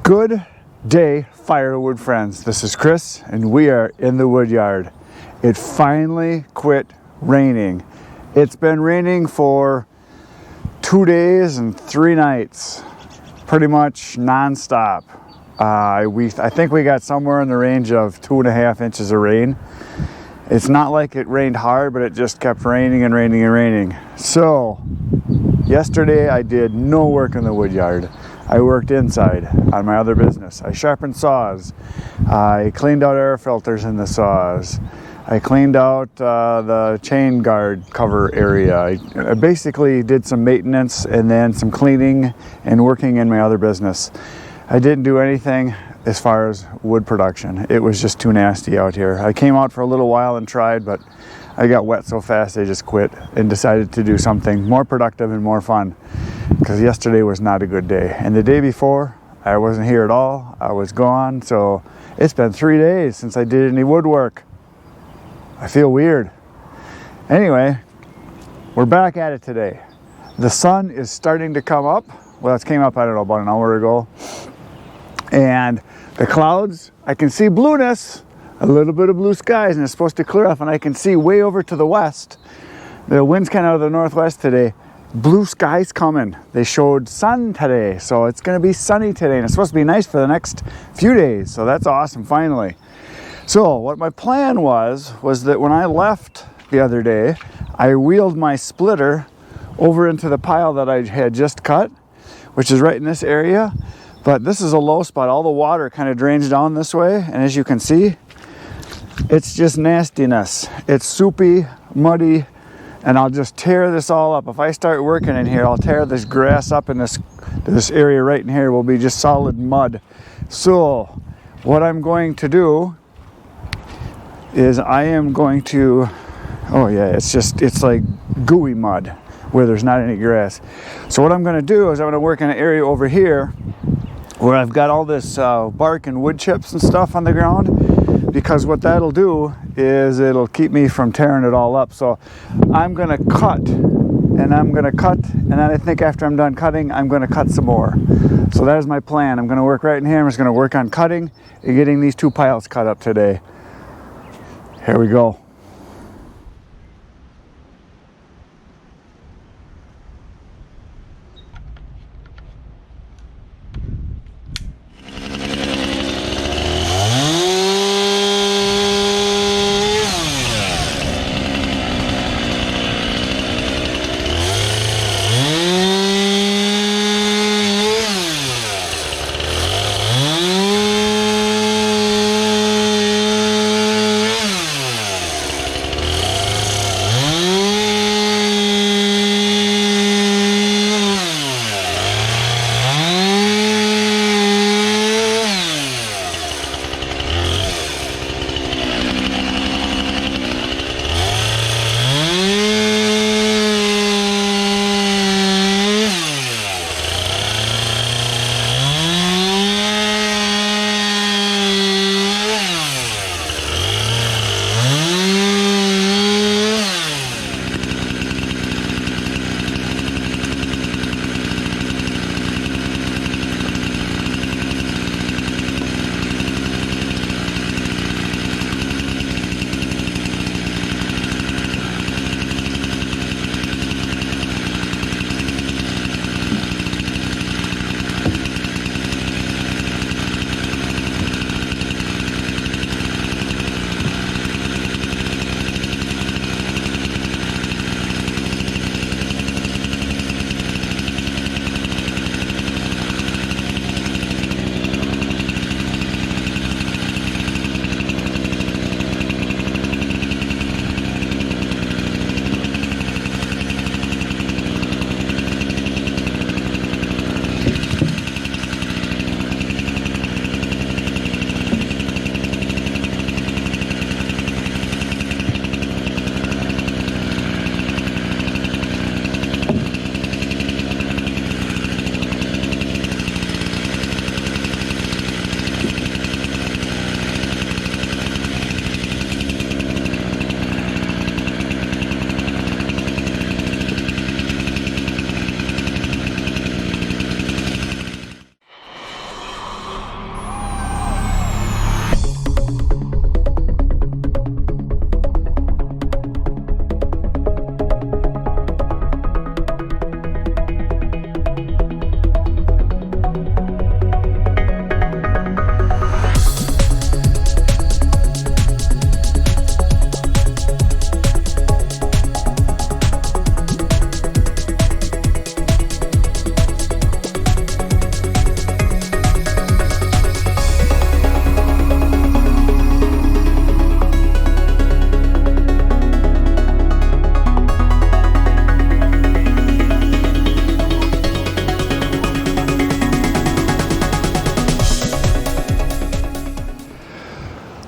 Good day, Firewood friends. This is Chris, and we are in the wood yard. It finally quit raining. It's been raining for 2 days and 3 nights, pretty much non-stop. I think we got somewhere in the range of 2.5 inches of rain. It's not like it rained hard, but it just kept raining and raining and raining. So yesterday I did no work in the wood yard. I worked inside on my other business. I sharpened saws. I cleaned out air filters in the saws. I cleaned out the chain guard cover area. I basically did some maintenance and then some cleaning and working in my other business. I didn't do anything as far as wood production. It was just too nasty out here. I came out for a little while and tried, but I got wet so fast I just quit and decided to do something more productive and more fun, because yesterday was not a good day. And the day before, I wasn't here at all. I was gone. So it's been 3 days since I did any woodwork. I feel weird. Anyway, we're back at it today. The sun is starting to come up. Well, it came up, I don't know, about an hour ago. And the clouds, I can see blueness, a little bit of blue skies, and it's supposed to clear off, and I can see way over to the west. The wind's kind of out of the northwest today. Blue skies coming. They showed sun today, so it's going to be sunny today, and it's supposed to be nice for the next few days. So that's awesome, finally. So what my plan was that when I left the other day, I wheeled my splitter over into the pile that I had just cut, which is right in this area. But this is a low spot. All the water kind of drains down this way, and as you can see, it's just nastiness. It's soupy, muddy, and I'll just tear this all up. If I start working in here, I'll tear this grass up in this area right in here will be just solid mud. So what I'm going to do is I am going to, oh yeah, it's like gooey mud where there's not any grass. So what I'm going to do is I'm going to work in an area over here where I've got all this bark and wood chips and stuff on the ground, because what that'll do is it'll keep me from tearing it all up. So I'm going to cut, and then I think after I'm done cutting, I'm going to cut some more. So that is my plan. I'm going to work right in here. I'm just going to work on cutting and getting these 2 piles cut up today. Here we go.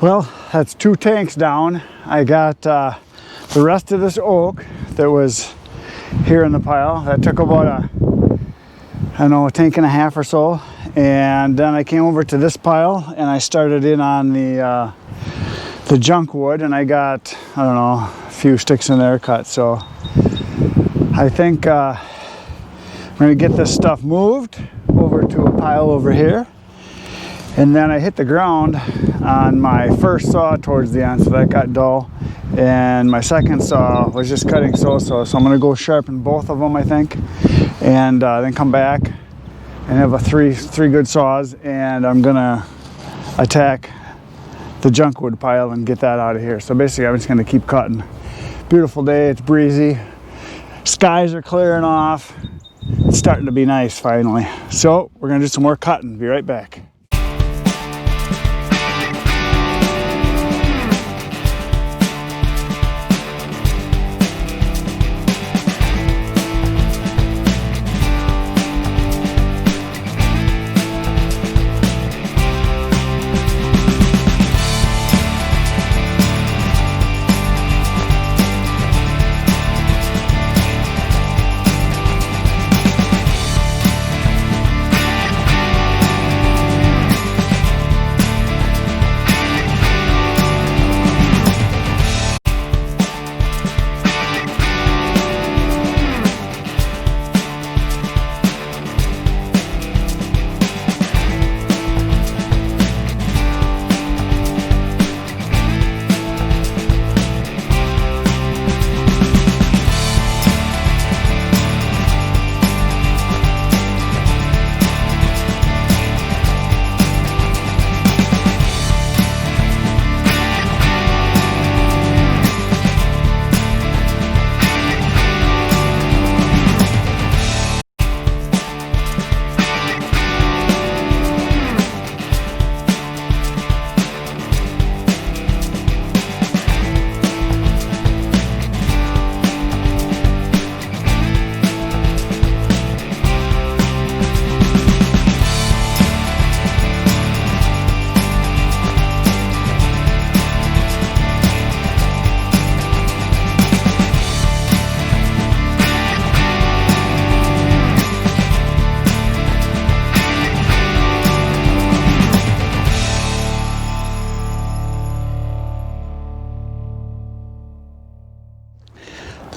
Well, that's 2 tanks down. I got the rest of this oak that was here in the pile. That took about a tank and a half or so. And then I came over to this pile and I started in on the junk wood, and I got, I don't know, a few sticks in there cut. So I think I'm gonna get this stuff moved over to a pile over here. And then I hit the ground on my first saw towards the end, so that got dull. And my second saw was just cutting so-so. So I'm gonna go sharpen both of them, I think, and then come back and have three good saws, and I'm gonna attack the junk wood pile and get that out of here. So basically I'm just gonna keep cutting. Beautiful day, it's breezy. Skies are clearing off. It's starting to be nice finally. So we're gonna do some more cutting. Be right back.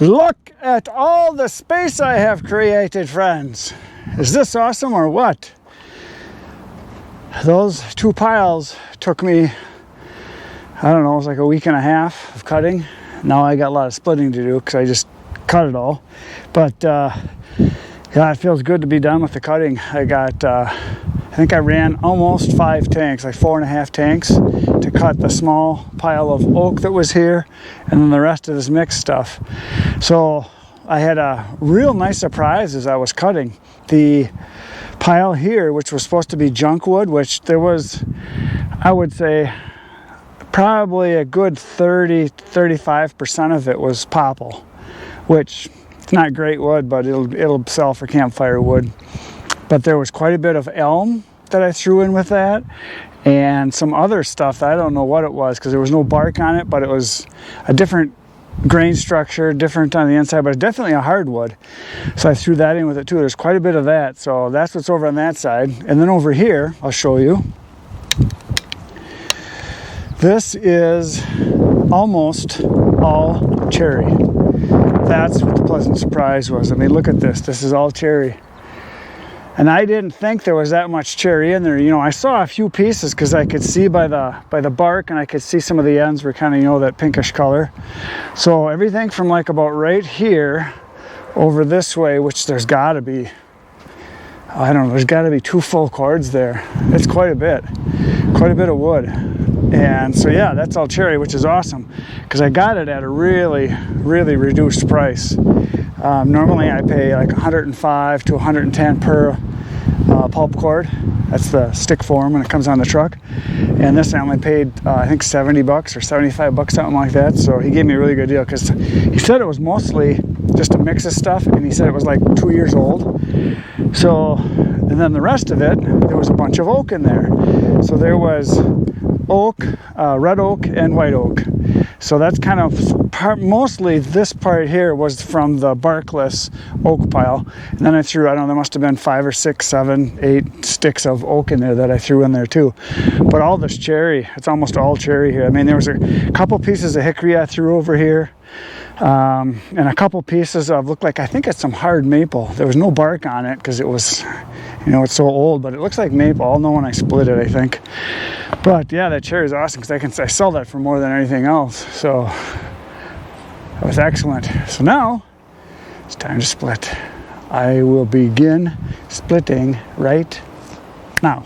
Look at all the space I have created, friends. Is this awesome or what? Those 2 piles took me, I don't know, it was like a week and a half of cutting. Now I got a lot of splitting to do because I just cut it all. But yeah, it feels good to be done with the cutting. I got, I think I ran almost 5 tanks, like 4.5 tanks, to cut the small pile of oak that was here, and then the rest of this mixed stuff. So I had a real nice surprise as I was cutting. The pile here, which was supposed to be junk wood, which there was, I would say, probably a good 30-35% of it was popple, which it's not great wood, but it'll sell for campfire wood. But there was quite a bit of elm that I threw in with that, and some other stuff that I don't know what it was because there was no bark on it, but it was a different grain structure, different on the inside, but it's definitely a hardwood. So I threw that in with it too. There's quite a bit of that. So that's what's over on that side. And then over here, I'll show you. This is almost all cherry. That's what the pleasant surprise was. I mean, look at this. This is all cherry. And I didn't think there was that much cherry in there. You know, I saw a few pieces because I could see by the bark, and I could see some of the ends were kind of, you know, that pinkish color. So everything from like about right here over this way, which there's got to be, I don't know, there's got to be 2 full cords there. It's quite a bit of wood. And so yeah, that's all cherry, which is awesome because I got it at a really, really reduced price. Normally I pay like 105 to 110 per pulp cord. That's the stick form when it comes on the truck. And this I only paid I think $70 or $75, something like that. So he gave me a really good deal because he said it was mostly just a mix of stuff, and he said it was like 2 years old. So, and then the rest of it, there was a bunch of oak in there. So there was oak, red oak, and white oak. So that's kind of mostly this part here was from the barkless oak pile. And then I threw, I don't know, there must have been 5 or 6, 7, 8 sticks of oak in there that I threw in there too. But all this cherry, it's almost all cherry here. I mean, there was a couple pieces of hickory I threw over here. And a couple pieces of, looked like, I think it's some hard maple. There was no bark on it because it was, you know, it's so old, but it looks like maple. I'll know when I split it, I think. But yeah, that cherry is awesome because I sell that for more than anything else. So that was excellent. So now it's time to split. I will begin splitting right now.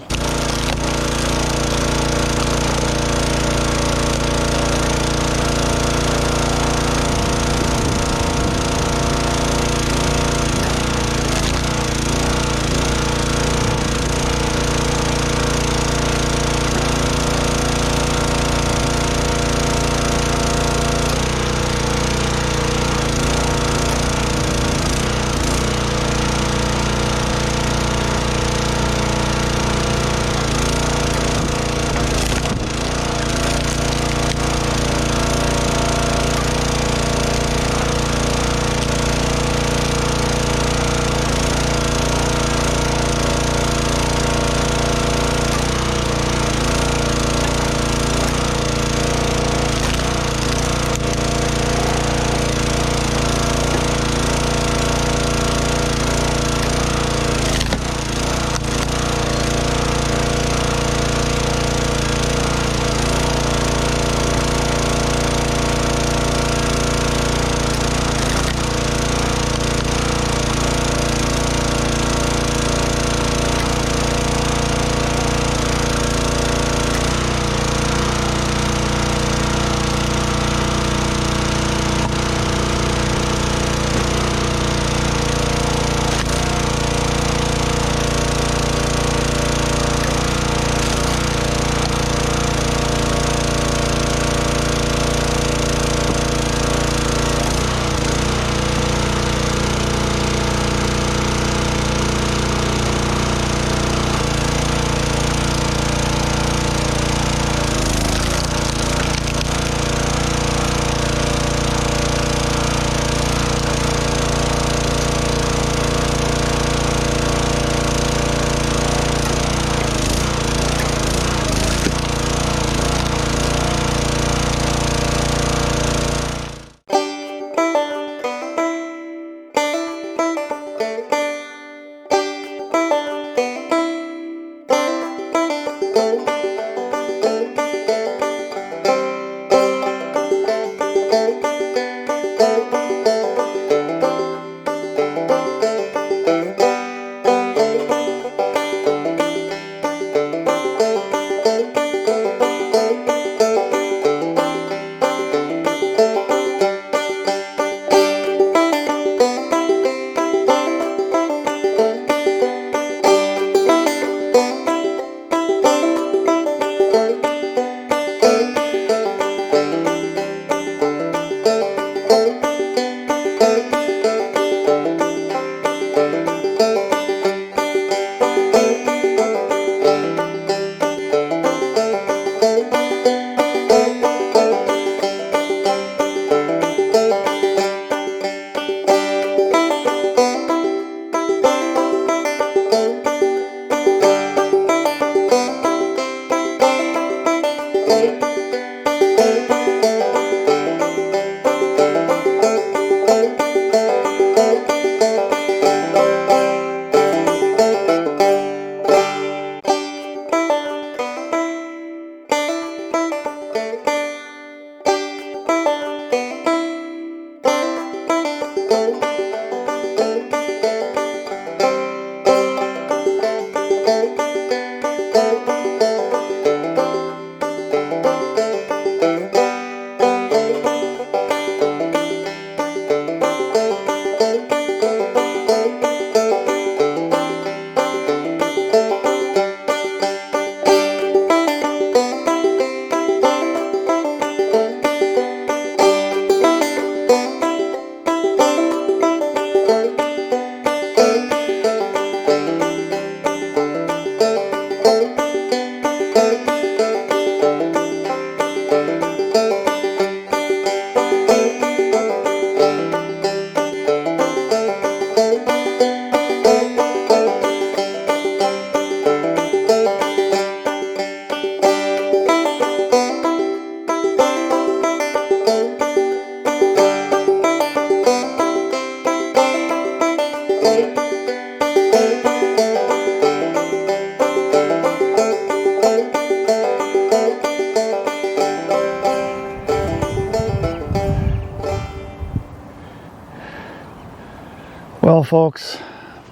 Well, folks,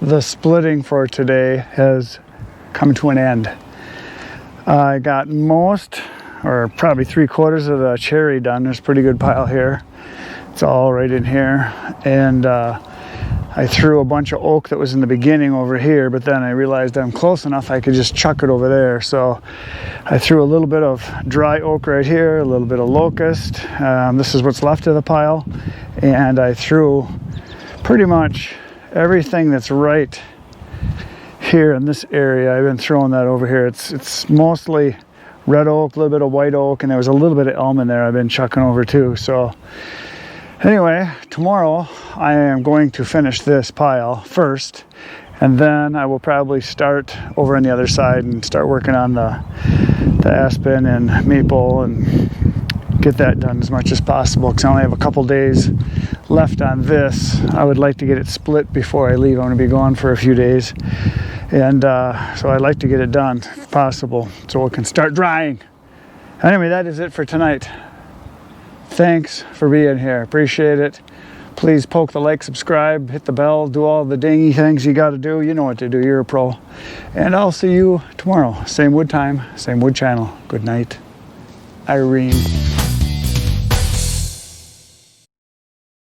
the splitting for today has come to an end. I got most, or probably 3/4 of the cherry done. There's a pretty good pile here. It's all right in here. And I threw a bunch of oak that was in the beginning over here, but then I realized I'm close enough I could just chuck it over there. So I threw a little bit of dry oak right here, a little bit of locust. This is what's left of the pile. And I threw pretty much everything that's right here in this area. I've been throwing that over here. It's mostly red oak, a little bit of white oak, and there was a little bit of elm in there I've been chucking over too. So anyway, tomorrow I am going to finish this pile first, and then I will probably start over on the other side and start working on the aspen and maple and get that done as much as possible, because I only have a couple days left on this. I would like to get it split before I leave. I'm going to be gone for a few days, and so I'd like to get it done if possible so it can start drying. Anyway, that is it for tonight. Thanks for being here. Appreciate it. Please poke the like, subscribe, hit the bell, do all the dingy things you got to do. You know what to do. You're a pro. And I'll see you tomorrow. Same wood time, same wood channel. Good night. Irene.